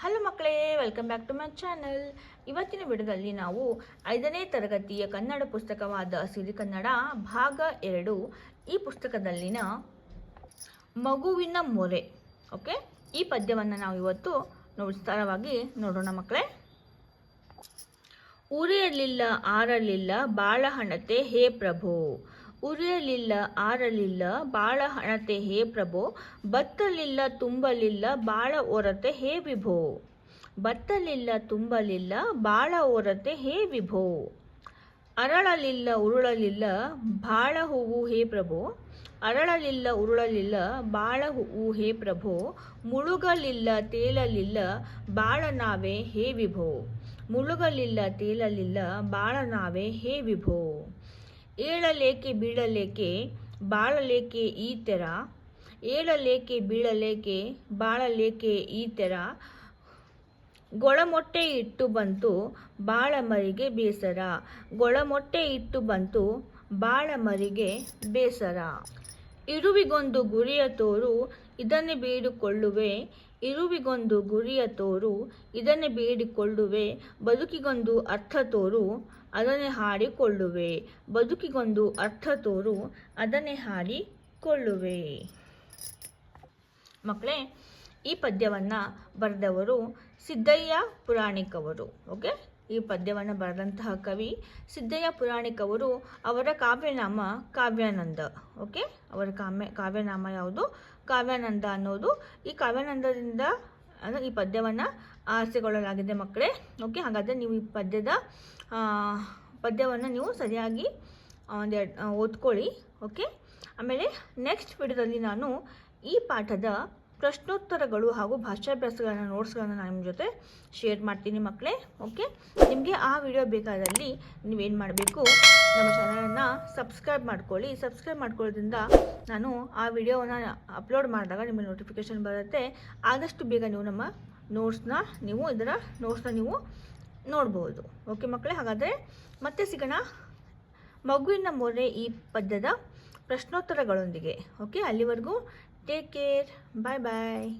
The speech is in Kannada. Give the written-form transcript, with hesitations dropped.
ಹಲೋ ಮಕ್ಕಳೇ, welcome back to my channel. ಇವತ್ತಿನ ವಿಡಿಯೋದಲ್ಲಿ ನಾವು 5ನೇ ತರಗತಿಯ ಕನ್ನಡ ಪುಸ್ತಕವಾದ ಸಿರಿಕನ್ನಡ ಭಾಗ 2 ಈ ಪುಸ್ತಕದಲ್ಲಿನ ಮಗುವಿನ ಮೊರೆ ಓಕೆ ಈ ಪದ್ಯವನ್ನು ನಾವು ಇವತ್ತು ವಿಸ್ತಾರವಾಗಿ ನೋಡೋಣ ಮಕ್ಕಳೇ. ಉರಿಯಲಿಲ್ಲ ಆರಲಿಲ್ಲ ಬಾಳ ಹಣತೆ ಹೇ ಪ್ರಭು, ಉರಿಯಲಿಲ್ಲ ಆರಲಿಲ್ಲ ಬಾಳ ಹಣತೆ ಹೇ ಪ್ರಭು, ಬತ್ತಲಿಲ್ಲ ತುಂಬಲಿಲ್ಲ ಬಾಳ ಓರತೆ ಹೇ ವಿಭೋ, ಬತ್ತಲಿಲ್ಲ ತುಂಬಲಿಲ್ಲ ಬಾಳ ಓರತೆ ಹೇ ವಿಭೋ, ಅರಳಲಿಲ್ಲ ಉರುಳಲಿಲ್ಲ ಬಾಳ ಹೂವು ಹೇ ಪ್ರಭು, ಅರಳಲಿಲ್ಲ ಉರುಳಲಿಲ್ಲ ಬಾಳ ಹೂವು ಹೇ ಪ್ರಭು, ಮುಳುಗಲಿಲ್ಲ ತೇಲಲಿಲ್ಲ ಬಾಳ ನಾವೆ ಹೇ ವಿಭೋ, ಮುಳುಗಲಿಲ್ಲ ತೇಲಲಿಲ್ಲ ಬಾಳ ನಾವೆ ಹೇ ವಿಭೋ, ಏಳಲೇಕೆ ಬೀಳಲೇಕೆ ಬಾಳಲೇಕೆ ಈ ತೆರ, ಏಳಲೇಕೆ ಬೀಳಲೇಕೆ ಬಾಳಲೇಕೆ ಈ ತೆರ, ಗೊಳಮೊಟ್ಟೆ ಇಟ್ಟು ಬಂತು ಬಾಳ ಮರಿಗೆ ಬೇಸರ, ಗೊಳಮೊಟ್ಟೆ ಇಟ್ಟು ಬಂತು ಬಾಳ ಮರಿಗೆ ಬೇಸರ, ಇರುವಿಗೊಂದು ಗುರಿಯ ತೋರು ಇದನ್ನೇ ಬೇಡಿಕೊಳ್ಳುವೆ, ಇರುವಿಗೊಂದು ಗುರಿಯ ತೋರು ಇದನ್ನೇ ಬೇಡಿಕೊಳ್ಳುವೆ, ಬದುಕಿಗೊಂದು ಅರ್ಥ ತೋರು ಅದನ್ನೇ ಹಾಡಿಕೊಳ್ಳುವೆ, ಬದುಕಿಗೊಂದು ಅರ್ಥ ತೋರು ಅದನ್ನೇ ಹಾಡಿಕೊಳ್ಳುವೆ. ಮಕ್ಕಳೇ, ಈ ಪದ್ಯವನ್ನು ಬರೆದವರು ಸಿದ್ದಯ್ಯ ಪುರಾಣಿಕ್ ಅವರು. ಓಕೆ, ಈ ಪದ್ಯವನ್ನು ಬರೆದಂತಹ ಕವಿ ಸಿದ್ದಯ್ಯ ಪುರಾಣಿಕ್ ಅವರು. ಅವರ ಕಾವ್ಯನಾಮ ಕಾವ್ಯಾನಂದ. ಓಕೆ, ಅವರ ಕಾವ್ಯನಾಮ ಯಾವುದು? ಕಾವ್ಯಾನಂದ ಅನ್ನೋದು. ಈ ಕಾವ್ಯಾನಂದದಿಂದ ಈ ಪದ್ಯವನ್ನು ಆರಿಸಿಕೊಳ್ಳಲಾಗಿದೆ ಮಕ್ಕಳೇ. ಓಕೆ, ಹಾಗಾದರೆ ನೀವು ಈ ಪದ್ಯವನ್ನು ನೀವು ಸರಿಯಾಗಿ ಓದ್ಕೊಳ್ಳಿ. ಓಕೆ, ಆಮೇಲೆ ನೆಕ್ಸ್ಟ್ ವಿಡಿಯೋದಲ್ಲಿ ನಾನು ಈ ಪಾಠದ ಪ್ರಶ್ನೋತ್ತರಗಳು ಹಾಗೂ ಭಾಷಾಭ್ಯಾಸಗಳನ್ನ ನೋಟ್ಸ್ಗಳನ್ನು ನಾನು ನಿಮ್ಮ ಜೊತೆ ಶೇರ್ ಮಾಡ್ತೀನಿ ಮಕ್ಕಳೇ. ಓಕೆ, ನಿಮಗೆ ಆ ವಿಡಿಯೋ ಬೇಕಾದಲ್ಲಿ ನೀವೇನು ಮಾಡಬೇಕು, ನಮ್ಮ ಚಾನಲನ್ನು ಸಬ್ಸ್ಕ್ರೈಬ್ ಮಾಡ್ಕೊಳ್ಳಿ. ಸಬ್ಸ್ಕ್ರೈಬ್ ಮಾಡ್ಕೊಳ್ಳೋದ್ರಿಂದ ನಾನು ಆ ವಿಡಿಯೋವನ್ನು ಅಪ್ಲೋಡ್ ಮಾಡಿದಾಗ ನಿಮಗೆ ನೋಟಿಫಿಕೇಷನ್ ಬರುತ್ತೆ. ಆದಷ್ಟು ಬೇಗ ನೀವು ನಮ್ಮ ಇದರ ನೋಟ್ಸ್ನ ನೀವು ನೋಡ್ಬೋದು. ಓಕೆ ಮಕ್ಕಳೇ, ಹಾಗಾದರೆ ಮತ್ತೆ ಸಿಗೋಣ ಮಗುವಿನ ಮೊರೆ ಈ ಪದ್ಯದ ಪ್ರಶ್ನೋತ್ತರಗಳೊಂದಿಗೆ. ಓಕೆ, ಅಲ್ಲಿವರೆಗೂ ಟೇಕ್ ಕೇರ್, ಬಾಯ್ ಬಾಯ್.